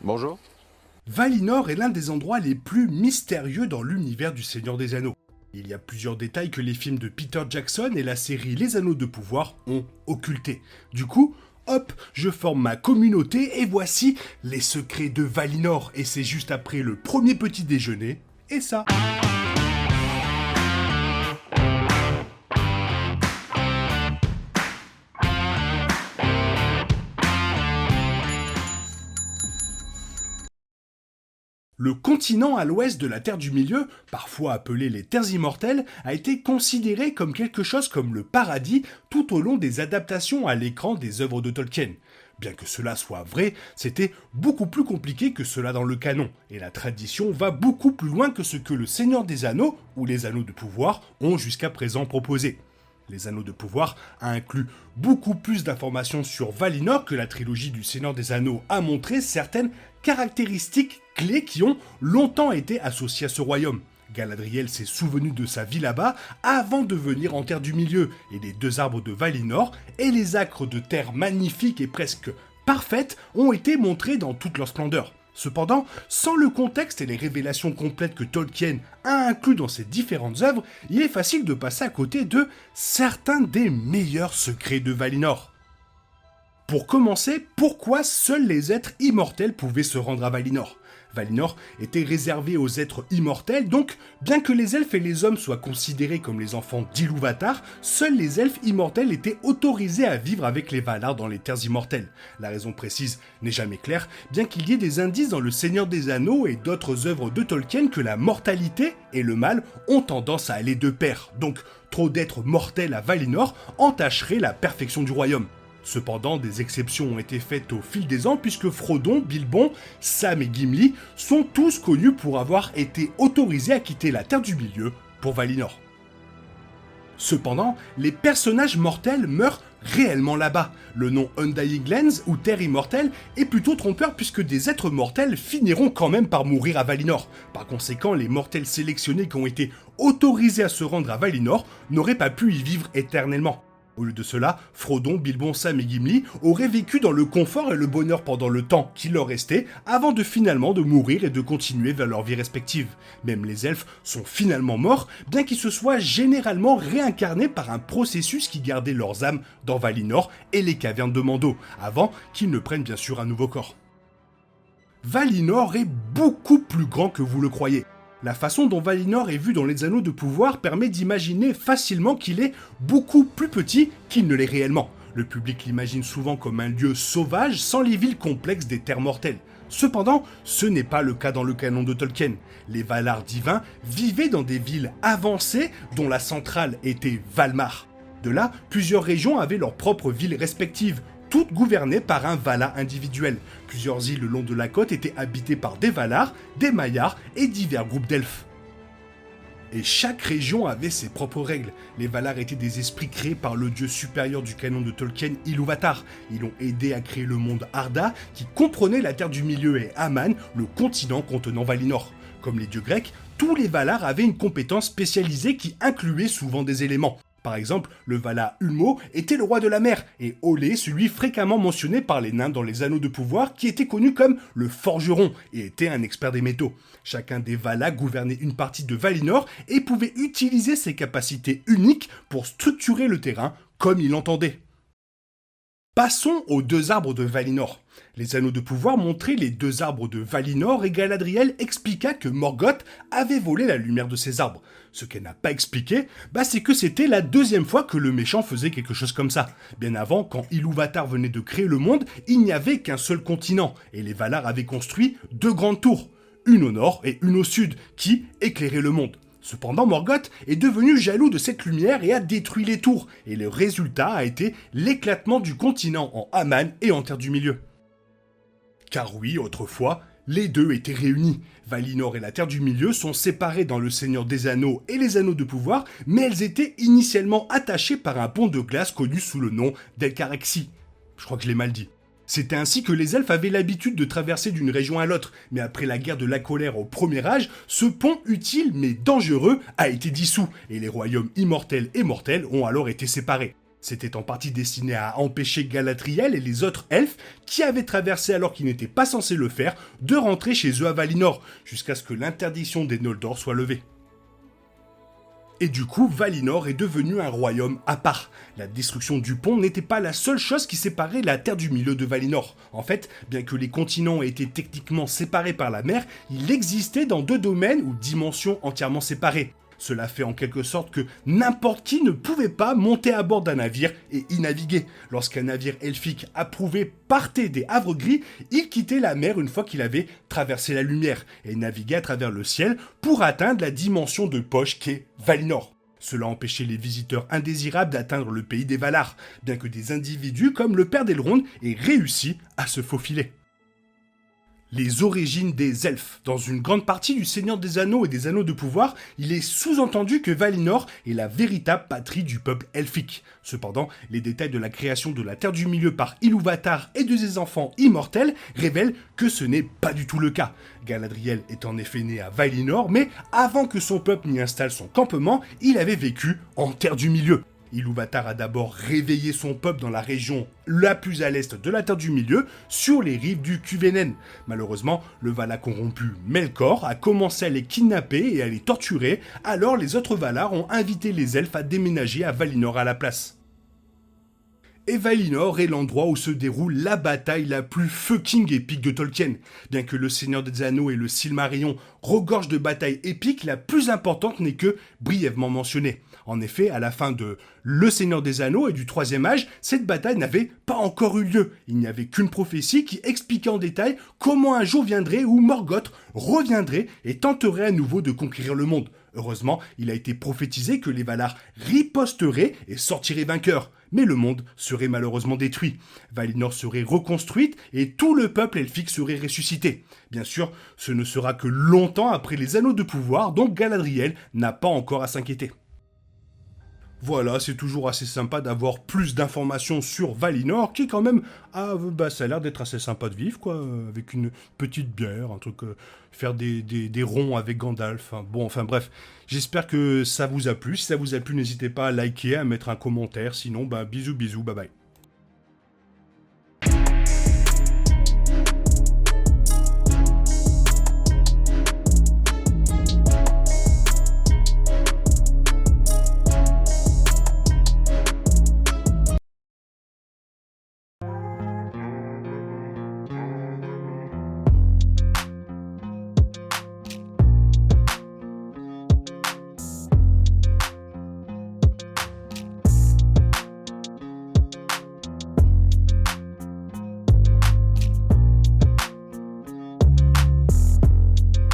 Bonjour. Valinor est l'un des endroits les plus mystérieux dans l'univers du Seigneur des Anneaux. Il y a plusieurs détails que les films de Peter Jackson et la série Les Anneaux de Pouvoir ont occultés. Du coup, hop, je forme ma communauté et voici les secrets de Valinor. Et c'est juste après le premier petit déjeuner, et ça. Le continent à l'ouest de la Terre du Milieu, parfois appelé les Terres Immortelles, a été considéré comme quelque chose comme le paradis tout au long des adaptations à l'écran des œuvres de Tolkien. Bien que cela soit vrai, c'était beaucoup plus compliqué que cela dans le canon, et la tradition va beaucoup plus loin que ce que le Seigneur des Anneaux ou les Anneaux de Pouvoir ont jusqu'à présent proposé. Les Anneaux de Pouvoir a inclus beaucoup plus d'informations sur Valinor que la trilogie du Seigneur des Anneaux a montré certaines caractéristiques clés qui ont longtemps été associées à ce royaume. Galadriel s'est souvenu de sa vie là-bas avant de venir en Terre du Milieu, et les deux arbres de Valinor et les acres de terre magnifiques et presque parfaites ont été montrés dans toute leur splendeur. Cependant, sans le contexte et les révélations complètes que Tolkien a inclus dans ses différentes œuvres, il est facile de passer à côté de certains des meilleurs secrets de Valinor. Pour commencer, pourquoi seuls les êtres immortels pouvaient se rendre à Valinor ? Valinor était réservé aux êtres immortels, donc bien que les elfes et les hommes soient considérés comme les enfants d'Ilúvatar, seuls les elfes immortels étaient autorisés à vivre avec les Valar dans les terres immortelles. La raison précise n'est jamais claire, bien qu'il y ait des indices dans le Seigneur des Anneaux et d'autres œuvres de Tolkien que la mortalité et le mal ont tendance à aller de pair, donc trop d'êtres mortels à Valinor entacherait la perfection du royaume. Cependant, des exceptions ont été faites au fil des ans puisque Frodon, Bilbon, Sam et Gimli sont tous connus pour avoir été autorisés à quitter la Terre du Milieu pour Valinor. Cependant, les personnages mortels meurent réellement là-bas. Le nom Undying Lands ou Terre Immortelle est plutôt trompeur puisque des êtres mortels finiront quand même par mourir à Valinor. Par conséquent, les mortels sélectionnés qui ont été autorisés à se rendre à Valinor n'auraient pas pu y vivre éternellement. Au lieu de cela, Frodon, Bilbon, Sam et Gimli auraient vécu dans le confort et le bonheur pendant le temps qui leur restait, avant de finalement mourir et de continuer vers leur vie respective. Même les elfes sont finalement morts, bien qu'ils se soient généralement réincarnés par un processus qui gardait leurs âmes dans Valinor et les cavernes de Mando, avant qu'ils ne prennent bien sûr un nouveau corps. Valinor est beaucoup plus grand que vous le croyez. La façon dont Valinor est vu dans les Anneaux de Pouvoir permet d'imaginer facilement qu'il est beaucoup plus petit qu'il ne l'est réellement. Le public l'imagine souvent comme un lieu sauvage sans les villes complexes des terres mortelles. Cependant, ce n'est pas le cas dans le canon de Tolkien. Les Valar divins vivaient dans des villes avancées dont la centrale était Valmar. De là, plusieurs régions avaient leurs propres villes respectives, toutes gouvernées par un Valar individuel. Plusieurs îles le long de la côte étaient habitées par des Valar, des Maiars et divers groupes d'elfes. Et chaque région avait ses propres règles. Les Valar étaient des esprits créés par le dieu supérieur du canon de Tolkien, Ilúvatar. Ils ont aidé à créer le monde Arda, qui comprenait la Terre du Milieu, et Aman, le continent contenant Valinor. Comme les dieux grecs, tous les Valar avaient une compétence spécialisée qui incluait souvent des éléments. Par exemple, le Valar Ulmo était le roi de la mer, et Olé, celui fréquemment mentionné par les nains dans les Anneaux de Pouvoir, qui était connu comme le forgeron, et était un expert des métaux. Chacun des Valar gouvernait une partie de Valinor, et pouvait utiliser ses capacités uniques pour structurer le terrain comme il l'entendait. Passons aux deux arbres de Valinor. Les Anneaux de Pouvoir montraient les deux arbres de Valinor et Galadriel expliqua que Morgoth avait volé la lumière de ces arbres. Ce qu'elle n'a pas expliqué, c'est que c'était la deuxième fois que le méchant faisait quelque chose comme ça. Bien avant, quand Ilúvatar venait de créer le monde, il n'y avait qu'un seul continent, et les Valar avaient construit deux grandes tours, une au nord et une au sud, qui éclairaient le monde. Cependant, Morgoth est devenu jaloux de cette lumière et a détruit les tours, et le résultat a été l'éclatement du continent en Aman et en Terre du Milieu. Car oui, autrefois, les deux étaient réunis. Valinor et la Terre du Milieu sont séparées dans le Seigneur des Anneaux et les Anneaux de Pouvoir, mais elles étaient initialement attachées par un pont de glace connu sous le nom d'Elcaraxi. Je crois que je l'ai mal dit. C'était ainsi que les elfes avaient l'habitude de traverser d'une région à l'autre, mais après la guerre de la colère au Premier Âge, ce pont utile mais dangereux a été dissous, et les royaumes immortels et mortels ont alors été séparés. C'était en partie destiné à empêcher Galadriel et les autres elfes, qui avaient traversé alors qu'ils n'étaient pas censés le faire, de rentrer chez eux à Valinor, jusqu'à ce que l'interdiction des Noldor soit levée. Et du coup, Valinor est devenu un royaume à part. La destruction du pont n'était pas la seule chose qui séparait la Terre du Milieu de Valinor. En fait, bien que les continents aient été techniquement séparés par la mer, il existait dans deux domaines ou dimensions entièrement séparées. Cela fait en quelque sorte que n'importe qui ne pouvait pas monter à bord d'un navire et y naviguer. Lorsqu'un navire elfique approuvé partait des Havres Gris, il quittait la mer une fois qu'il avait traversé la lumière et naviguait à travers le ciel pour atteindre la dimension de poche qu'est Valinor. Cela empêchait les visiteurs indésirables d'atteindre le pays des Valar, bien que des individus comme le père d'Elrond aient réussi à se faufiler. Les origines des elfes. Dans une grande partie du Seigneur des Anneaux et des Anneaux de Pouvoir, il est sous-entendu que Valinor est la véritable patrie du peuple elfique. Cependant, les détails de la création de la Terre du Milieu par Ilúvatar et de ses enfants immortels révèlent que ce n'est pas du tout le cas. Galadriel est en effet né à Valinor, mais avant que son peuple n'y installe son campement, il avait vécu en Terre du Milieu. Ilúvatar a d'abord réveillé son peuple dans la région la plus à l'est de la Terre du Milieu, sur les rives du Cuvenen. Malheureusement, le Valar corrompu Melkor a commencé à les kidnapper et à les torturer, alors les autres Valar ont invité les elfes à déménager à Valinor à la place. Et Valinor est l'endroit où se déroule la bataille la plus fucking épique de Tolkien. Bien que le Seigneur des Anneaux et le Silmarillion regorgent de batailles épiques, la plus importante n'est que brièvement mentionnée. En effet, à la fin de Le Seigneur des Anneaux et du Troisième Âge, cette bataille n'avait pas encore eu lieu. Il n'y avait qu'une prophétie qui expliquait en détail comment un jour viendrait où Morgoth reviendrait et tenterait à nouveau de conquérir le monde. Heureusement, il a été prophétisé que les Valar riposteraient et sortiraient vainqueurs. Mais le monde serait malheureusement détruit. Valinor serait reconstruite et tout le peuple elfique serait ressuscité. Bien sûr, ce ne sera que longtemps après les Anneaux de Pouvoir, donc Galadriel n'a pas encore à s'inquiéter. Voilà, c'est toujours assez sympa d'avoir plus d'informations sur Valinor, qui quand même, ça a l'air d'être assez sympa de vivre, quoi, avec une petite bière, un truc, faire des ronds avec Gandalf, hein. Bon, enfin bref, j'espère que ça vous a plu. Si ça vous a plu, n'hésitez pas à liker, à mettre un commentaire, sinon, bisous, bye bye.